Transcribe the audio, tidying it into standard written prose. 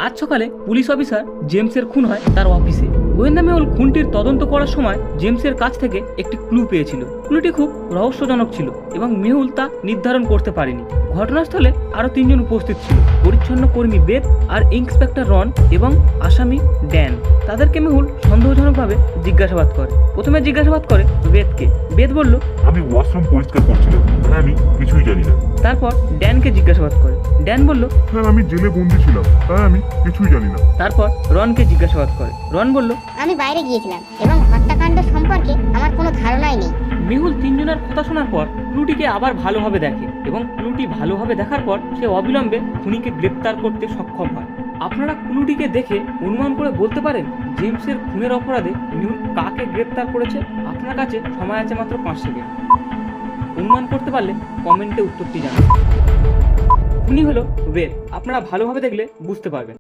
আজ সকালে police officer জেমসের খুন হয় তার অফিসে। গোয়েন্দা মেহুল খুনটির তদন্ত করার সময় জেমসের কাছ থেকে একটি ক্লু পেয়েছিল। ক্লুটি খুব রহস্যজনক ছিল এবং মেহুল তা নির্ধারণ করতে পারেনি। ঘটনাস্থলে আরো 3 জন উপস্থিত ছিল, পরিচ্ছন্ন কর্মী বেথ আর ইন্সপেক্টর রন এবং আসামি ড্যান। তাদেরকে মেহুল সন্দেহজনকভাবে জিজ্ঞাসাবাদ করে। প্রথমে জিজ্ঞাসাবাদ করে বেথকে। বেথ বলল, আমি ওয়াশরুম পরিষ্কার করছিলাম, হ্যাঁ আমি কিছুই জানি না। তারপর ড্যানকে জিজ্ঞাসাবাদ করে। ড্যান বলল, হ্যাঁ আমি জেলে বন্দি ছিলাম, হ্যাঁ আমি কিছুই জানি না। তারপর রনকে জিজ্ঞাসাবাদ করে। রন বলল, আমি বাইরে গিয়েছিলাম এবং হত্যাকাণ্ড সম্পর্কে আমার কোনো ধারণাই নেই। মেহুল 3 জনের কথা শোনার পর ক্লুটিকে আবার ভালোভাবে দেখে এবং ক্লুটি ভালোভাবে দেখার পর সে অবিলম্বে খুনিকে গ্রেপ্তার করতে সক্ষম হয়। আপনারা ক্লুটিকে দেখে অনুমান করে বলতে পারেন জেমসের খুনের অপরাধে মেহুল কাকে গ্রেপ্তার করেছে? আপনার কাছে সময় আছে মাত্র 5 সেকেন্ড। অনুমান করতে পারলে কমেন্টে উত্তরটি জানান। খুনি হলো বেথ। আপনারা ভালোভাবে দেখলে বুঝতে পারবেন।